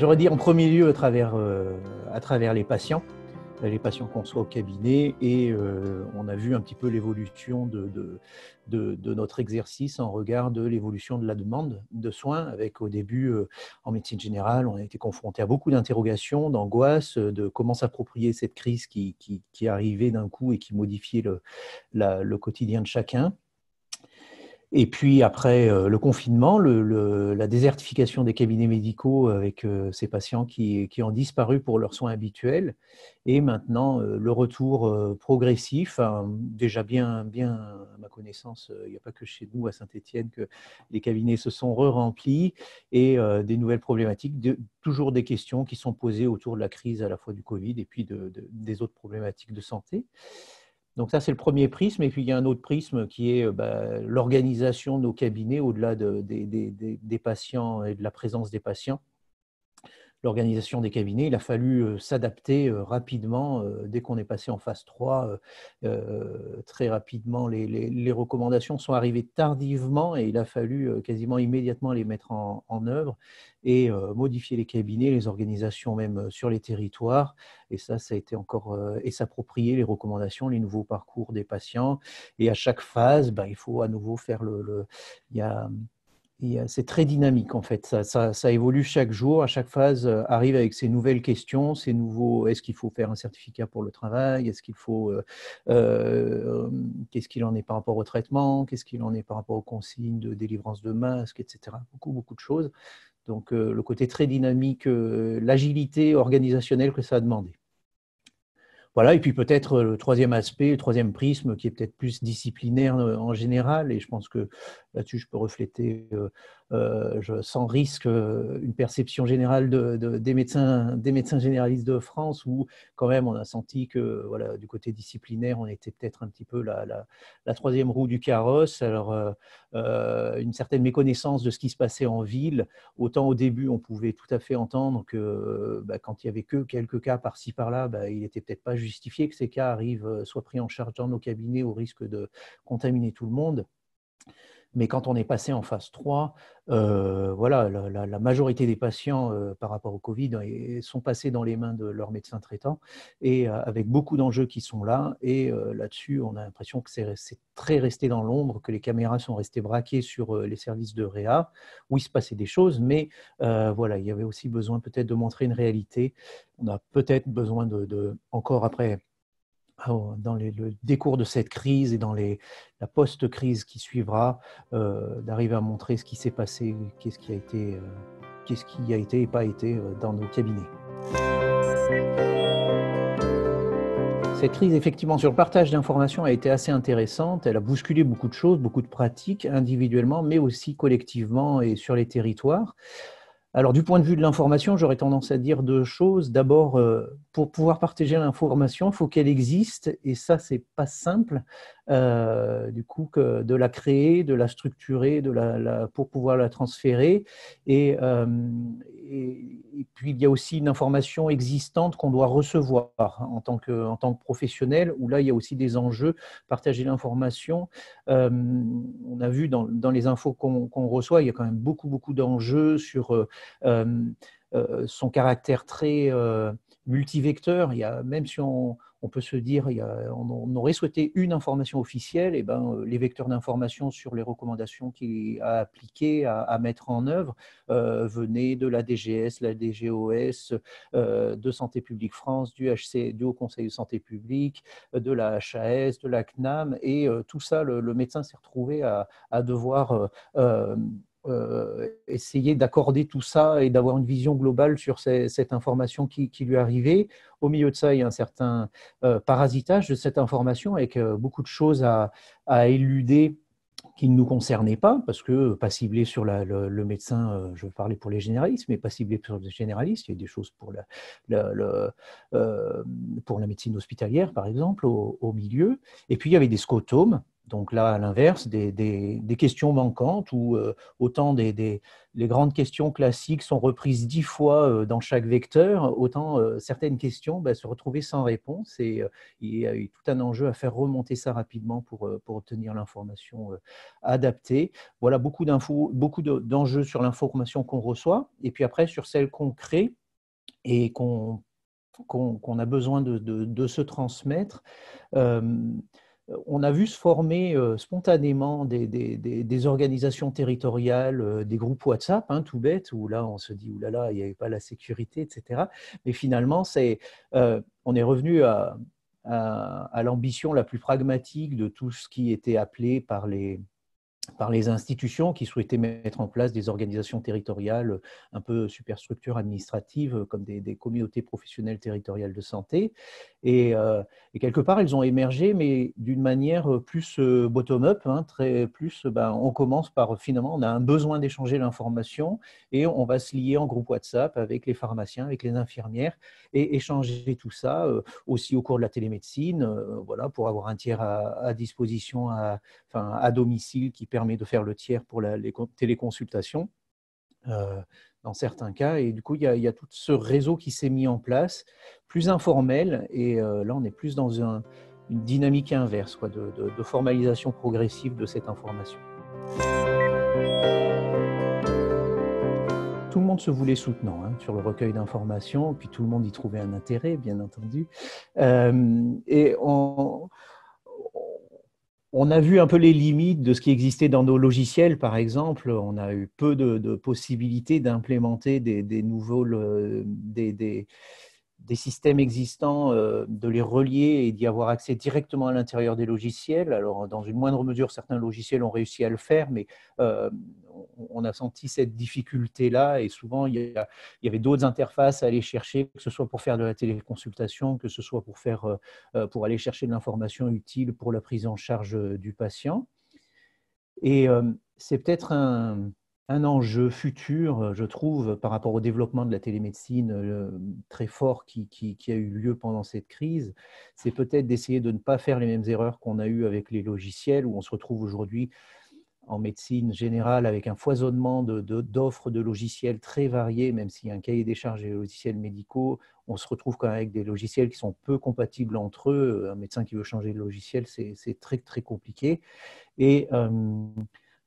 J'aurais dit en premier lieu à travers les patients qu'on soit au cabinet, et on a vu un petit peu l'évolution de notre exercice en regard de l'évolution de la demande de soins, avec au début, en médecine générale, on a été confronté à beaucoup d'interrogations, d'angoisses, de comment s'approprier cette crise qui arrivait d'un coup et qui modifiait le quotidien de chacun. Et puis après le confinement, la désertification des cabinets médicaux avec ces patients qui ont disparu pour leurs soins habituels, et maintenant le retour progressif, déjà bien à ma connaissance, il n'y a pas que chez nous à Saint-Étienne que les cabinets se sont re-remplis, et des nouvelles problématiques, toujours des questions qui sont posées autour de la crise à la fois du Covid et puis des autres problématiques de santé. Donc ça, c'est le premier prisme. Et puis, il y a un autre prisme qui est l'organisation de nos cabinets au-delà des patients et de la présence des patients. L'organisation des cabinets, il a fallu s'adapter rapidement. Dès qu'on est passé en phase 3, très rapidement, les recommandations sont arrivées tardivement, et il a fallu quasiment immédiatement les mettre en œuvre et modifier les cabinets, les organisations même sur les territoires. Et ça a été encore, et s'approprier les recommandations, les nouveaux parcours des patients. Et à chaque phase, il faut à nouveau faire il y a, c'est très dynamique en fait, ça évolue chaque jour, à chaque phase arrive avec ses nouvelles questions, ces nouveaux, est-ce qu'il faut faire un certificat pour le travail, est-ce qu'il faut, qu'est-ce qu'il en est par rapport au traitement, qu'est-ce qu'il en est par rapport aux consignes de délivrance de masques, etc. Beaucoup de choses. Donc le côté très dynamique, l'agilité organisationnelle que ça a demandé. Voilà, et puis peut-être le troisième aspect, le troisième prisme, qui est peut-être plus disciplinaire en général, et je pense que là-dessus je peux refléter sans risque une perception générale des médecins généralistes de France, où quand même on a senti que voilà, du côté disciplinaire, on était peut-être un petit peu la troisième roue du carrosse. Alors une certaine méconnaissance de ce qui se passait en ville. Autant au début, on pouvait tout à fait entendre que quand il n'y avait que quelques cas par-ci par-là, il n'était peut-être pas justifié que ces cas arrivent, soient pris en charge dans nos cabinets au risque de contaminer tout le monde. Mais quand on est passé en phase 3, voilà, la majorité des patients par rapport au Covid sont passés dans les mains de leurs médecins traitants, et avec beaucoup d'enjeux qui sont là. Et là-dessus, on a l'impression que c'est très resté dans l'ombre, que les caméras sont restées braquées sur les services de réa, où il se passait des choses, mais voilà, il y avait aussi besoin peut-être de montrer une réalité. On a peut-être besoin encore après, dans le décours de cette crise et dans la post-crise qui suivra, d'arriver à montrer ce qui s'est passé, qu'est-ce qui a été et pas été dans nos cabinets. Cette crise, effectivement, sur le partage d'informations a été assez intéressante. Elle a bousculé beaucoup de choses, beaucoup de pratiques, individuellement, mais aussi collectivement et sur les territoires. Alors, du point de vue de l'information, j'aurais tendance à dire deux choses. D'abord, pour pouvoir partager l'information, il faut qu'elle existe, et ça, c'est pas simple. Du coup, de la créer, de la structurer, pour pouvoir la transférer. Et puis, il y a aussi une information existante qu'on doit recevoir en tant que professionnel, où là, il y a aussi des enjeux. Partager l'information, on a vu dans les infos qu'on reçoit, il y a quand même beaucoup d'enjeux sur son caractère très multivecteur. Même si on peut se dire, on aurait souhaité une information officielle, et les vecteurs d'information sur les recommandations qu'il a appliquées, à mettre en œuvre, venaient de la DGS, la DGOS, de Santé publique France, du Haut Conseil de santé publique, de la HAS, de la CNAM, et tout ça, le médecin s'est retrouvé à devoir essayer d'accorder tout ça et d'avoir une vision globale sur cette information qui lui arrivait. Au milieu de ça, il y a un certain parasitage de cette information, avec beaucoup de choses à éluder qui ne nous concernaient pas, parce que pas ciblé sur le médecin, je veux parler pour les généralistes, mais pas ciblé sur les généralistes. Il y a des choses pour la médecine hospitalière, par exemple, au milieu. Et puis, il y avait des scotomes, Donc là, à l'inverse, des questions manquantes où autant les grandes questions classiques sont reprises 10 fois dans chaque vecteur, autant certaines questions se retrouvaient sans réponse et il y a eu tout un enjeu à faire remonter ça rapidement pour obtenir l'information adaptée. Voilà beaucoup d'infos, beaucoup d'enjeux sur l'information qu'on reçoit et puis après sur celle qu'on crée et qu'on a besoin de se transmettre. Euh, on a vu se former spontanément des organisations territoriales, des groupes WhatsApp, hein, tout bête, où là on se dit, oulala, il n'y avait pas la sécurité, etc. Mais finalement, on est revenu à l'ambition la plus pragmatique de tout ce qui était appelé par les institutions qui souhaitaient mettre en place des organisations territoriales un peu superstructures administratives comme des communautés professionnelles territoriales de santé. Et quelque part, elles ont émergé, mais d'une manière plus bottom-up, hein, on commence par, finalement, on a un besoin d'échanger l'information et on va se lier en groupe WhatsApp avec les pharmaciens, avec les infirmières et échanger tout ça aussi au cours de la télémédecine, voilà, pour avoir un tiers à disposition à domicile qui permet de faire le tiers pour les téléconsultations dans certains cas. Et du coup, il y a tout ce réseau qui s'est mis en place, plus informel. Et là, on est plus dans une dynamique inverse, quoi, de formalisation progressive de cette information. Tout le monde se voulait soutenant sur le recueil d'informations, puis tout le monde y trouvait un intérêt, bien entendu. Et on a vu un peu les limites de ce qui existait dans nos logiciels, par exemple. On a eu peu de possibilités d'implémenter des nouveaux, des systèmes existants, de les relier et d'y avoir accès directement à l'intérieur des logiciels. Alors, dans une moindre mesure, certains logiciels ont réussi à le faire, mais on a senti cette difficulté-là et souvent, il y avait d'autres interfaces à aller chercher, que ce soit pour faire de la téléconsultation, que ce soit pour aller chercher de l'information utile pour la prise en charge du patient. Et c'est peut-être un enjeu futur, je trouve, par rapport au développement de la télémédecine très fort qui a eu lieu pendant cette crise. C'est peut-être d'essayer de ne pas faire les mêmes erreurs qu'on a eues avec les logiciels, où on se retrouve aujourd'hui en médecine générale avec un foisonnement d'offres de logiciels très variés, même s'il y a un cahier des charges des logiciels médicaux, on se retrouve quand même avec des logiciels qui sont peu compatibles entre eux. Un médecin qui veut changer de logiciel, c'est très, très compliqué. Et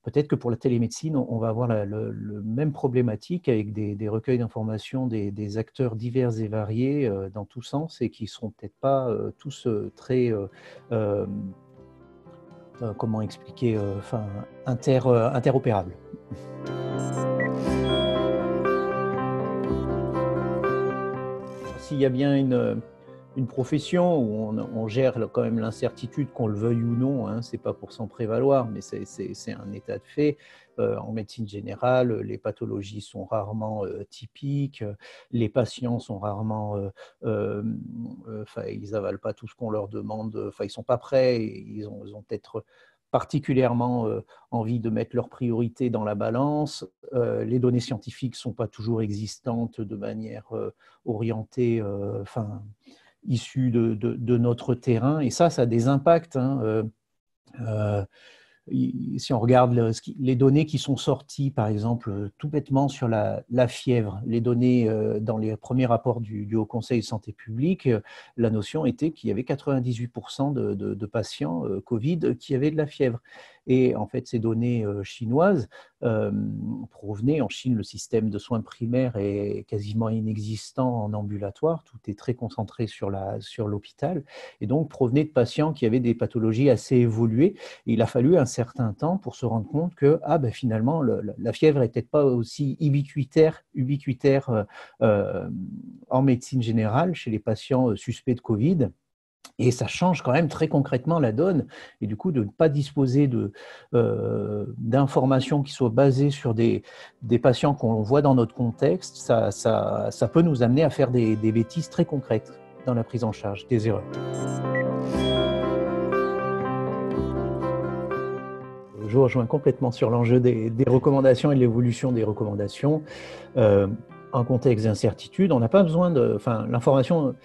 peut-être que pour la télémédecine, on va avoir le même problématique avec des recueils d'informations des acteurs divers et variés dans tous sens et qui ne seront peut-être pas tous très comment expliquer, interopérable. S'il y a bien une profession où on gère quand même l'incertitude, qu'on le veuille ou non, ce n'est pas pour s'en prévaloir, mais c'est un état de fait. En médecine générale, les pathologies sont rarement typiques, les patients sont rarement, ils n'avalent pas tout ce qu'on leur demande, ils ne sont pas prêts, ils ont peut-être particulièrement envie de mettre leurs priorités dans la balance. Les données scientifiques ne sont pas toujours existantes de manière orientée, issus de notre terrain. Et ça a des impacts. Si on regarde les données qui sont sorties, par exemple, tout bêtement sur la fièvre, les données dans les premiers rapports du Haut Conseil de santé publique, la notion était qu'il y avait 98% de patients Covid qui avaient de la fièvre. Et en fait, ces données chinoises provenaient, en Chine, le système de soins primaires est quasiment inexistant en ambulatoire, tout est très concentré sur l'hôpital, et donc provenaient de patients qui avaient des pathologies assez évoluées. Et il a fallu un certain temps pour se rendre compte que finalement, la fièvre n'est peut-être pas aussi ubiquitaire en médecine générale chez les patients suspects de Covid. Et ça change quand même très concrètement la donne. Et du coup, de ne pas disposer d'informations qui soient basées sur des patients qu'on voit dans notre contexte, ça peut nous amener à faire des bêtises très concrètes dans la prise en charge, des erreurs. Je rejoins complètement sur l'enjeu des recommandations et de l'évolution des recommandations. En contexte d'incertitude, on n'a pas besoin l'information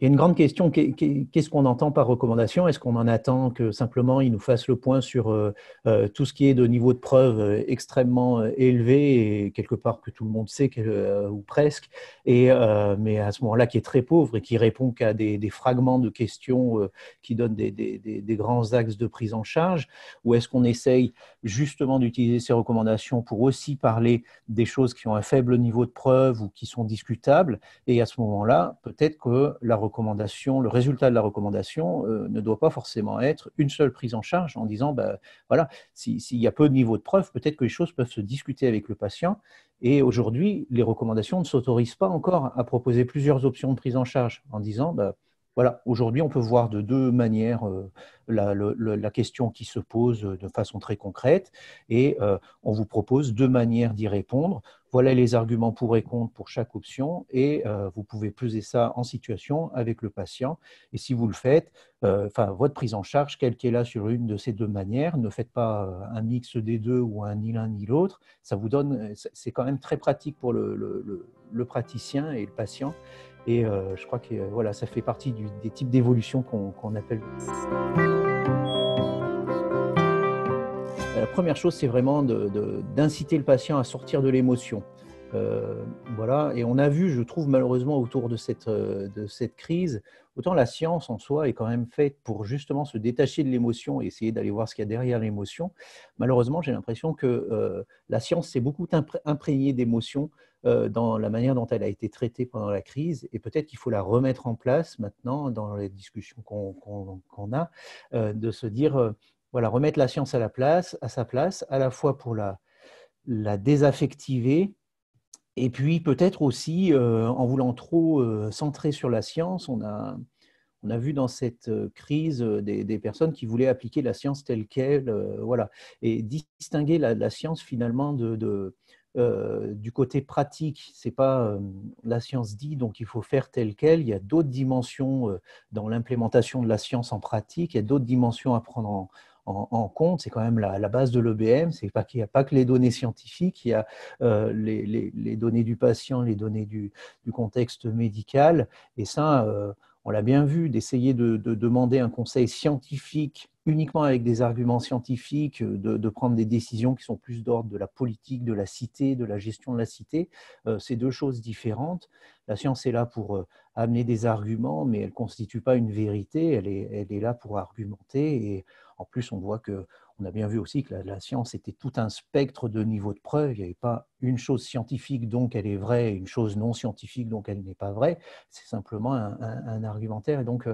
Il y a une grande question, qu'est-ce qu'on entend par recommandation? Est-ce qu'on en attend que simplement il nous fasse le point sur tout ce qui est de niveau de preuve extrêmement élevé et quelque part que tout le monde sait, ou presque, mais à ce moment-là qui est très pauvre et qui répond qu'à des fragments de questions qui donnent des grands axes de prise en charge? Ou est-ce qu'on essaye justement d'utiliser ces recommandations pour aussi parler des choses qui ont un faible niveau de preuve ou qui sont discutables? Et à ce moment-là, peut-être que la recommandation, le résultat de la recommandation ne doit pas forcément être une seule prise en charge en disant, voilà, s'il y a peu de niveau de preuve, peut-être que les choses peuvent se discuter avec le patient. Et aujourd'hui, les recommandations ne s'autorisent pas encore à proposer plusieurs options de prise en charge en disant, voilà, aujourd'hui, on peut voir de deux manières la question qui se pose de façon très concrète et on vous propose deux manières d'y répondre. Voilà les arguments pour et contre pour chaque option et vous pouvez peser ça en situation avec le patient. Et si vous le faites, votre prise en charge, quelle qu'elle est là sur une de ces deux manières, ne faites pas un mix des deux ou un ni l'un ni l'autre. Ça vous donne, c'est quand même très pratique pour le praticien et le patient. Et je crois que voilà, ça fait partie des types d'évolution qu'on appelle. La première chose, c'est vraiment d'inciter le patient à sortir de l'émotion. Voilà. Et on a vu, je trouve malheureusement autour de cette crise, autant la science en soi est quand même faite pour justement se détacher de l'émotion et essayer d'aller voir ce qu'il y a derrière l'émotion. Malheureusement, j'ai l'impression que la science s'est beaucoup imprégnée d'émotions dans la manière dont elle a été traitée pendant la crise, et peut-être qu'il faut la remettre en place maintenant dans les discussions qu'on a, de se dire, voilà, remettre la science à sa place, à la fois pour la désaffectiver, et puis peut-être aussi, en voulant trop centrer sur la science, on a vu dans cette crise des personnes qui voulaient appliquer la science telle qu'elle, voilà, et distinguer la science finalement du côté pratique. C'est pas la science dit, donc il faut faire tel quel. Il y a d'autres dimensions dans l'implémentation de la science en pratique. Il y a d'autres dimensions à prendre en compte. C'est quand même la base de l'EBM. C'est pas qu'il n'y a pas que les données scientifiques. Il y a les données du patient, les données du contexte médical. Et ça, on l'a bien vu, d'essayer de demander un conseil scientifique uniquement avec des arguments scientifiques, de prendre des décisions qui sont plus d'ordre de la politique, de la cité, de la gestion de la cité. C'est deux choses différentes. La science est là pour amener des arguments, mais elle ne constitue pas une vérité, elle est là pour argumenter. Et en plus, on voit que on a bien vu aussi que la science était tout un spectre de niveaux de preuve. Il n'y avait pas une chose scientifique, donc elle est vraie, et une chose non scientifique, donc elle n'est pas vraie. C'est simplement un argumentaire. Et donc,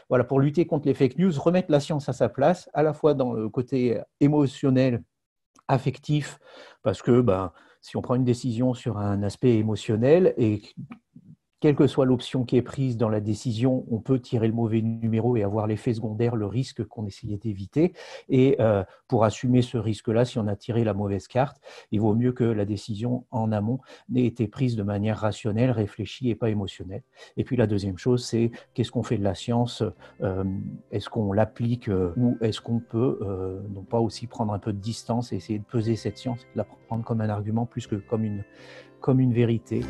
voilà, pour lutter contre les fake news, remettre la science à sa place, à la fois dans le côté émotionnel, affectif, parce que si on prend une décision sur un aspect émotionnel et quelle que soit l'option qui est prise dans la décision, on peut tirer le mauvais numéro et avoir l'effet secondaire, le risque qu'on essayait d'éviter. Et pour assumer ce risque-là, si on a tiré la mauvaise carte, il vaut mieux que la décision en amont n'ait été prise de manière rationnelle, réfléchie et pas émotionnelle. Et puis la deuxième chose, c'est qu'est-ce qu'on fait de la science? Est-ce qu'on l'applique ou est-ce qu'on peut non pas aussi prendre un peu de distance et essayer de peser cette science, la prendre comme un argument plus que comme une vérité?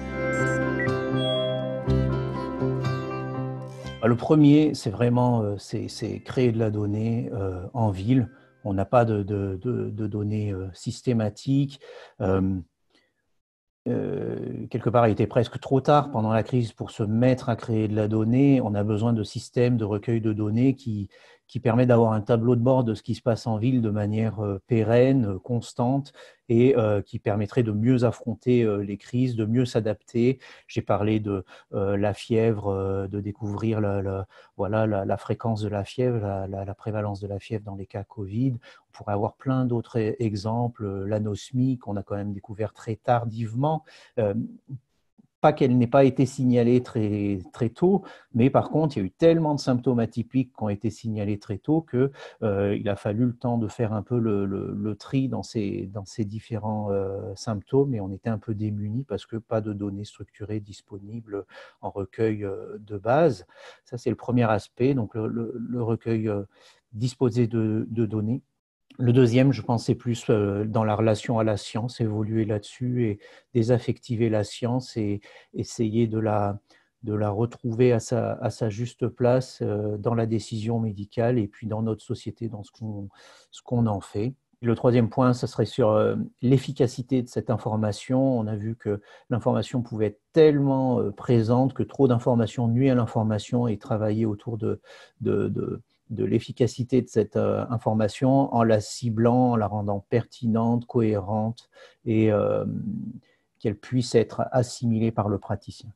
Le premier, c'est vraiment c'est créer de la donnée en ville. On n'a pas de données systématiques. Quelque part, il était presque trop tard pendant la crise pour se mettre à créer de la donnée. On a besoin de systèmes de recueil de données qui permettent d'avoir un tableau de bord de ce qui se passe en ville de manière pérenne, constante, et qui permettrait de mieux affronter les crises, de mieux s'adapter. J'ai parlé de la fièvre, de découvrir voilà, la fréquence de la fièvre, la prévalence de la fièvre dans les cas Covid. On pourrait avoir plein d'autres exemples, l'anosmie qu'on a quand même découvert très tardivement. Pas qu'elle n'ait pas été signalée très, très tôt, mais par contre, il y a eu tellement de symptômes atypiques qui ont été signalés très tôt qu'il a fallu le temps de faire un peu le tri dans ces différents symptômes, et on était un peu démunis parce que pas de données structurées disponibles en recueil de base. Ça, c'est le premier aspect, donc le recueil disposé de données. Le deuxième, je pense, c'est plus dans la relation à la science, évoluer là-dessus et désaffectiver la science et essayer de de la retrouver à sa juste place dans la décision médicale et puis dans notre société, dans ce qu'on en fait. Le troisième point, ce serait sur l'efficacité de cette information. On a vu que l'information pouvait être tellement présente que trop d'informations nuit à l'information, et travailler autour de, de, de l'efficacité de cette information en la ciblant, en la rendant pertinente, cohérente et qu'elle puisse être assimilée par le praticien.